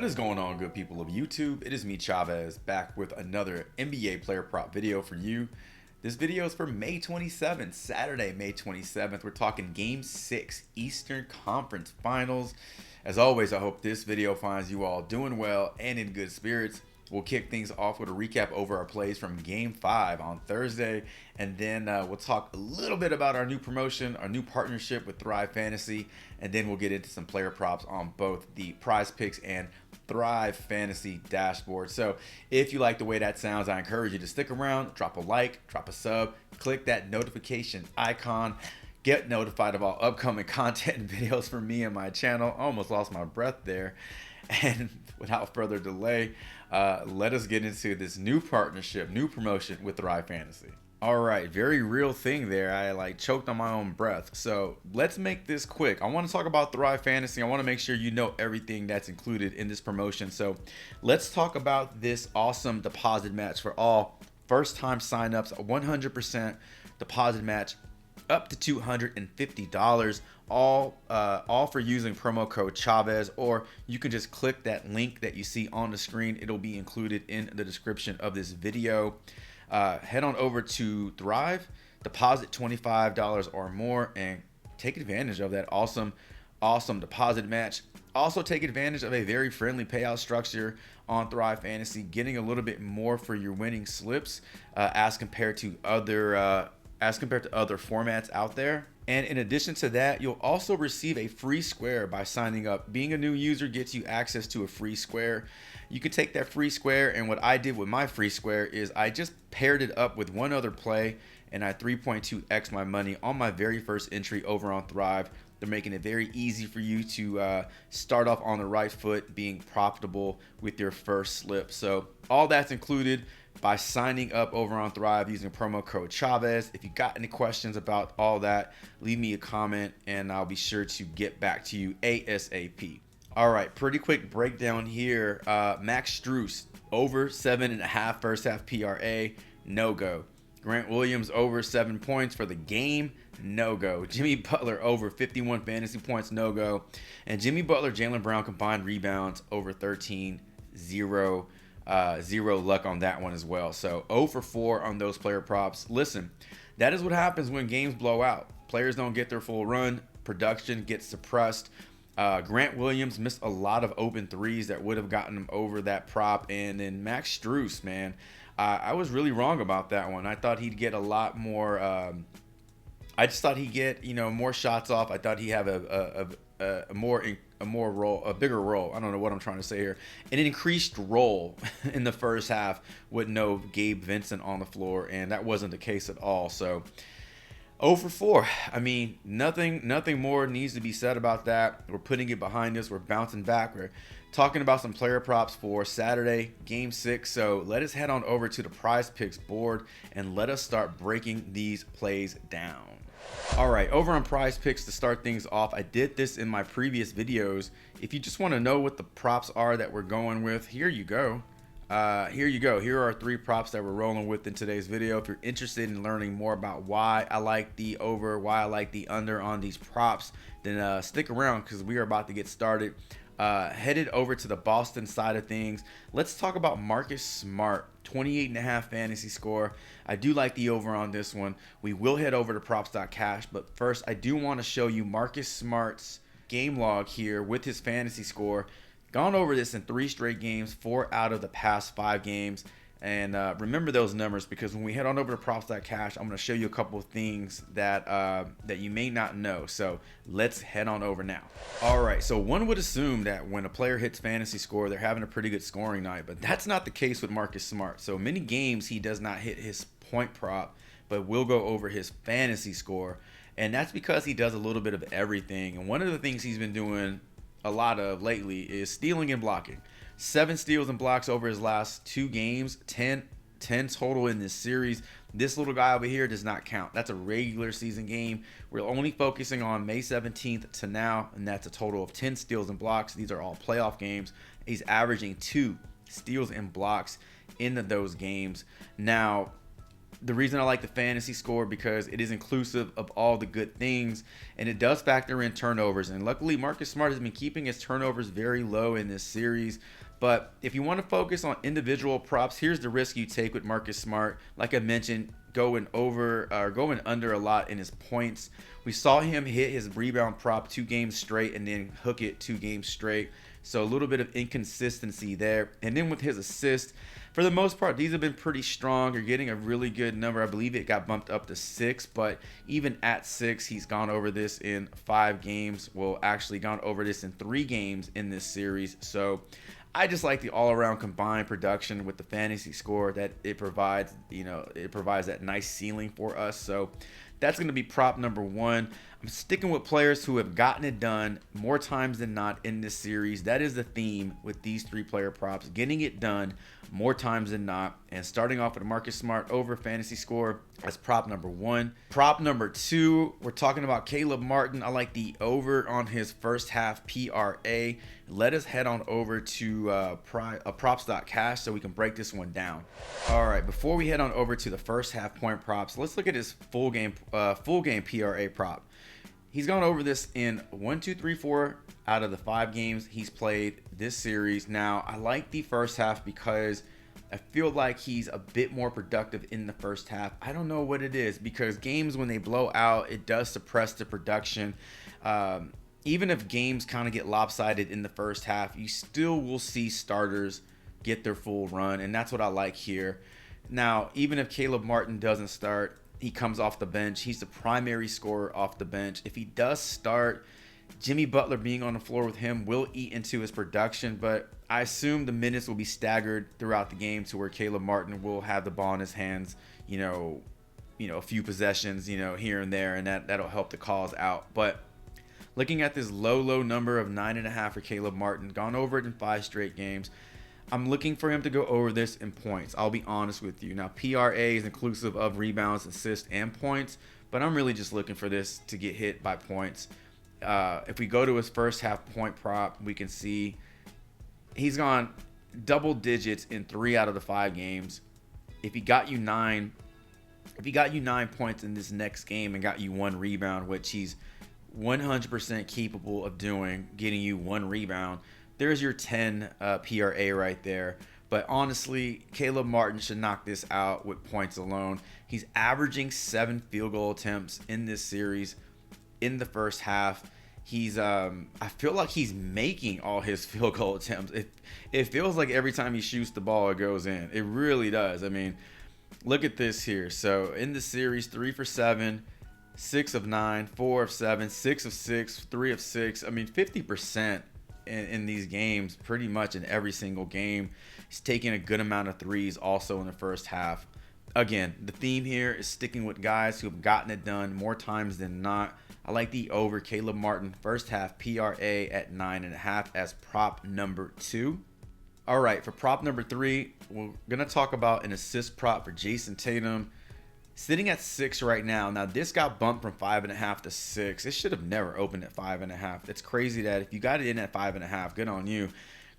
What is going on, good people of YouTube? It is me, Chavez, back with another NBA player prop video for you. This video is for May 27th, Saturday, May 27th. We're talking Game 6 Eastern Conference Finals. As always, I hope this video finds you all doing well and in good spirits. We'll kick things off with a recap over our plays from Game 5 on Thursday, and then we'll talk a little bit about our new promotion, our new partnership with Thrive Fantasy, and then we'll get into some player props on both the Prizepicks and Thrive Fantasy dashboard. So if you like the way that sounds, I encourage you to stick around, drop a like, drop a sub, click that notification icon, get notified of all upcoming content and videos from me and my channel. I almost lost my breath there. And without further delay, let us get into this new partnership, new promotion with Thrive Fantasy. All right, very real thing there. I choked on my own breath. So let's make this quick. I want to talk about Thrive Fantasy. I want to make sure you know everything that's included in this promotion. So let's talk about this awesome deposit match for all first-time signups, a 100% deposit match up to $250, all for using promo code Chavez, or you can just click that link that you see on the screen. It'll be included in the description of this video. Head on over to Thrive, deposit $25 or more, and take advantage of that awesome deposit match. Also take advantage of a very friendly payout structure on Thrive Fantasy, getting a little bit more for your winning slips as compared to other formats out there. And in addition to that, you'll also receive a free square by signing up. Being a new user gets you access to a free square. You can take that free square, and what I did with my free square is I just paired it up with one other play, and I 3.2x my money on my very first entry over on Thrive. They're making it very easy for you to start off on the right foot, being profitable with your first slip. So all that's included by signing up over on Thrive using promo code Chavez. If you got any questions about all that, leave me a comment and I'll be sure to get back to you ASAP. All right, pretty quick breakdown here. Max Strus, over 7.5 first half PRA, no go. Grant Williams over 7 points for the game, no go. Jimmy Butler over 51 fantasy points, no go. And Jimmy Butler, Jaylen Brown combined rebounds over 13, zero luck on that one as well. So 0 for 4 on those player props. Listen, that is what happens when games blow out. Players don't get their full run, production gets suppressed. Grant Williams missed a lot of open threes that would have gotten him over that prop. And then Max Strus, man, I was really wrong about that one. I thought he'd get a lot more. I just thought he'd get more shots off. I thought he'd have a bigger role. I don't know what I'm trying to say here. An increased role in the first half with no Gabe Vincent on the floor, and that wasn't the case at all. So 0 for 4. I mean, nothing more needs to be said about that. We're putting it behind us. We're bouncing back. We're talking about some player props for Saturday, Game 6. So let us head on over to the Prizepicks board and let us start breaking these plays down. All right, over on Prizepicks to start things off, I did this in my previous videos. If you just want to know what the props are that we're going with, here you go. Here are 3 props that we're rolling with in today's video. If you're interested in learning more about why I like the over, why I like the under on these props, then stick around because we are about to get started. Headed over to the Boston side of things. Let's talk about Marcus Smart, 28.5 fantasy score. I do like the over on this one. We will head over to props.cash, but first I do want to show you Marcus Smart's game log here with his fantasy score. Gone over this in 3 straight games, 4 out of the past 5 games. And remember those numbers, because when we head on over to props.cash, I'm going to show you a couple of things that you may not know. So let's head on over now. All right, so one would assume that when a player hits fantasy score, they're having a pretty good scoring night, but that's not the case with Marcus Smart. So many games he does not hit his point prop, but will go over his fantasy score. And that's because he does a little bit of everything. And one of the things he's been doing a lot of lately is stealing and blocking. 7 steals and blocks over his last 2 games, 10 total in this series. This little guy over here does not count. That's a regular season game. We're only focusing on May 17th to now, and that's a total of 10 steals and blocks. These are all playoff games. He's averaging 2 steals and blocks in those games. Now, The reason I like the fantasy score because it is inclusive of all the good things, and it does factor in turnovers. And luckily, Marcus Smart has been keeping his turnovers very low in this series. But if you want to focus on individual props, here's the risk you take with Marcus Smart. Like I mentioned, going over or going under a lot in his points. We saw him hit his rebound prop 2 games straight and then hook it 2 games straight. So a little bit of inconsistency there. And then with his assists, for the most part, these have been pretty strong. You're getting a really good number. I believe it got bumped up to 6, but even at 6, he's gone over this in 5 games. Well, actually gone over this in 3 games in this series. So I just like the all-around combined production with the fantasy score that it provides. It provides that nice ceiling for us. So that's going to be prop number 1. I'm sticking with players who have gotten it done more times than not in this series. That is the theme with these 3 player props, getting it done more times than not. And starting off with Marcus Smart over fantasy score as prop number 1. Prop number 2, we're talking about Caleb Martin. I like the over on his first half PRA. Let us head on over to props.cash so we can break this one down. All right, before we head on over to the first half point props, let's look at his full game PRA prop. He's gone over this in 1, 2, 3, 4 out of the 5 games he's played this series. Now, I like the first half because I feel like he's a bit more productive in the first half. I don't know what it is, because games when they blow out, it does suppress the production. Even if games kind of get lopsided in the first half, you still will see starters get their full run, and that's what I like here. Now, even if Caleb Martin doesn't start, he comes off the bench. He's the primary scorer off the bench. If he does start, Jimmy Butler being on the floor with him will eat into his production, but I assume the minutes will be staggered throughout the game to where Caleb Martin will have the ball in his hands, a few possessions, here and there, and that'll help the cause out. But looking at this low number of 9.5 for Caleb Martin, gone over it in 5 straight games. I'm looking for him to go over this in points. I'll be honest with you. Now, PRA is inclusive of rebounds, assists, and points, but I'm really just looking for this to get hit by points. If we go to his first half point prop, we can see he's gone double digits in 3 out of the 5 games. If he got you 9 points in this next game and got you 1 rebound, which he's 100% capable of doing, getting you 1 rebound, there's your 10 PRA right there. But honestly, Caleb Martin should knock this out with points alone. He's averaging 7 field goal attempts in this series in the first half. He's I feel like he's making all his field goal attempts. It feels like every time he shoots the ball, it goes in. It really does. I mean, look at this here. So in the series, 3 for 7, 6 of 9, 4 of 7, 6 of 6, 3 of 6. I mean, 50% in these games, pretty much in every single game. He's taking a good amount of threes also in the first half. Again, the theme here is sticking with guys who have gotten it done more times than not. I like the over Caleb Martin first half PRA at 9.5 as prop number 2. All right, for prop number 3, we're going to talk about an assist prop for Jason Tatum. Sitting at 6 right now. Now, this got bumped from 5.5 to 6. It should have never opened at 5.5. It's crazy that if you got it in at 5.5, good on you.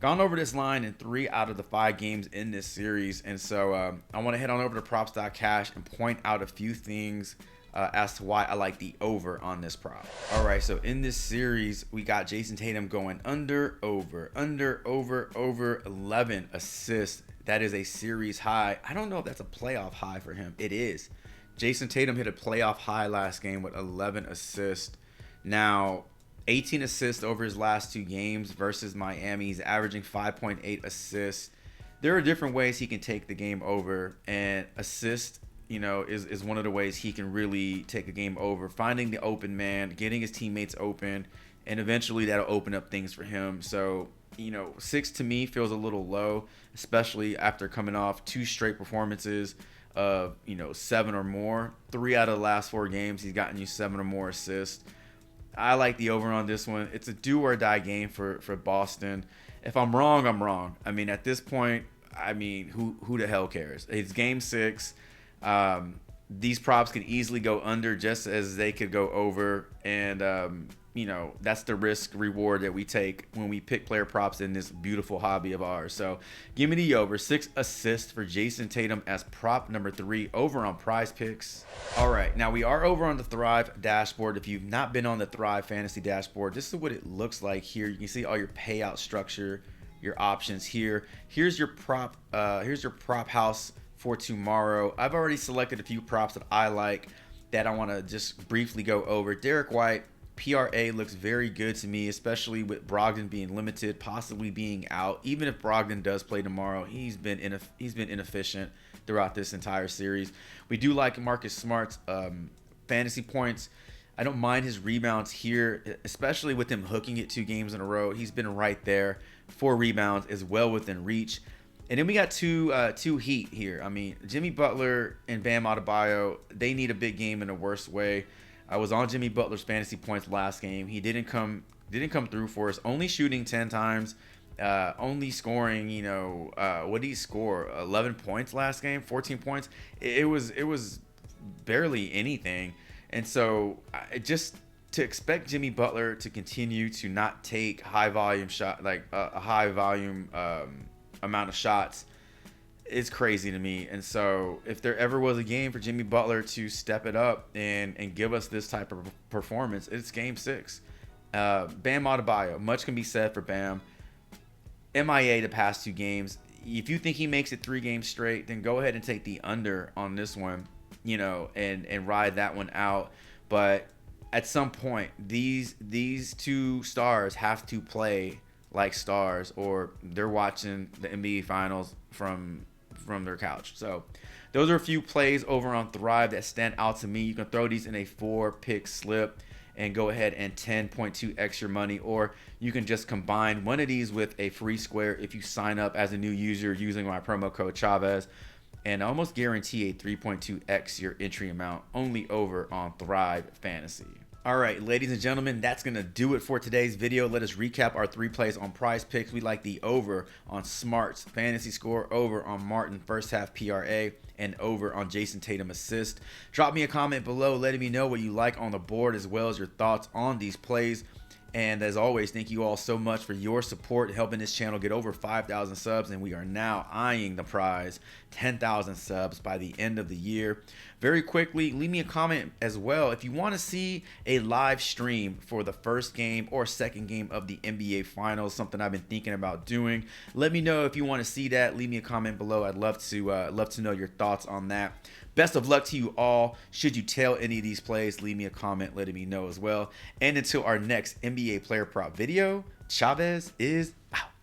Gone over this line in 3 out of the 5 games in this series. And so I want to head on over to props.cash and point out a few things as to why I like the over on this prop. All right, so in this series, we got Jason Tatum going over 11 assists. That is a series high. I don't know if that's a playoff high for him. It is. Jason Tatum hit a playoff high last game with 11 assists. Now, 18 assists over his last 2 games versus Miami. He's averaging 5.8 assists. There are different ways he can take the game over, and assist, is one of the ways he can really take a game over. Finding the open man, getting his teammates open, and eventually that'll open up things for him. So, 6 to me feels a little low, especially after coming off 2 straight performances of 7 or more. 3 out of the last 4 games, he's gotten you 7 or more assists. I like the over on this one. It's a do or die game for Boston. If I'm wrong, I'm wrong. I mean, at this point, who the hell cares? It's game 6. these props can easily go under just as they could go over. And, you know, that's the risk reward that we take when we pick player props in this beautiful hobby of ours. So give me the over. 6 assists for Jason Tatum as prop number 3 over on Prizepicks. All right, now we are over on the Thrive dashboard. If you've not been on the Thrive fantasy dashboard, this is what it looks like here. You can see all your payout structure, your options here. Here's your prop house for tomorrow. I've already selected a few props that I like that I want to just briefly go over. Derek White, PRA looks very good to me, especially with Brogdon being limited, possibly being out. Even if Brogdon does play tomorrow, he's been inefficient throughout this entire series. We do like Marcus Smart's fantasy points. I don't mind his rebounds here, especially with him hooking it 2 games in a row. He's been right there. 4 rebounds is well within reach. And then we got two heat here. I mean, Jimmy Butler and Bam Adebayo, they need a big game in a worse way. I was on Jimmy Butler's fantasy points last game. He didn't come through for us. Only shooting 10 times, only scoring, you know, what did he score? 11 points last game, 14 points. It was barely anything. And so just to expect Jimmy Butler to continue to not take high volume shot, like a high volume amount of shots, is crazy to me. And so if there ever was a game for Jimmy Butler to step it up and give us this type of performance, it's game 6. Bam Adebayo, much can be said for Bam. MIA the past 2 games. If you think he makes it 3 games straight, then go ahead and take the under on this one, you know, and ride that one out. But at some point, these 2 stars have to play like stars, or they're watching the NBA Finals from their couch. So those are a few plays over on Thrive that stand out to me. You can throw these in a 4-pick slip and go ahead and 10.2x your money, or you can just combine one of these with a free square if you sign up as a new user using my promo code Chavez, and almost guarantee a 3.2x your entry amount only over on Thrive Fantasy. All right, ladies and gentlemen, that's going to do it for today's video. Let us recap our 3 plays on Prizepicks. We like the over on Smart's fantasy score, over on Martin first half PRA, and over on Jason Tatum assist. Drop me a comment below letting me know what you like on the board, as well as your thoughts on these plays. And as always, thank you all so much for your support, helping this channel get over 5,000 subs. And we are now eyeing the prize, 10,000 subs by the end of the year. Very quickly, leave me a comment as well if you want to see a live stream for the first game or second game of the NBA Finals, something I've been thinking about doing. Let me know if you want to see that. Leave me a comment below. I'd love to know your thoughts on that. Best of luck to you all. Should you tail any of these plays, leave me a comment letting me know as well. And until our next NBA player prop video, Chavez is out.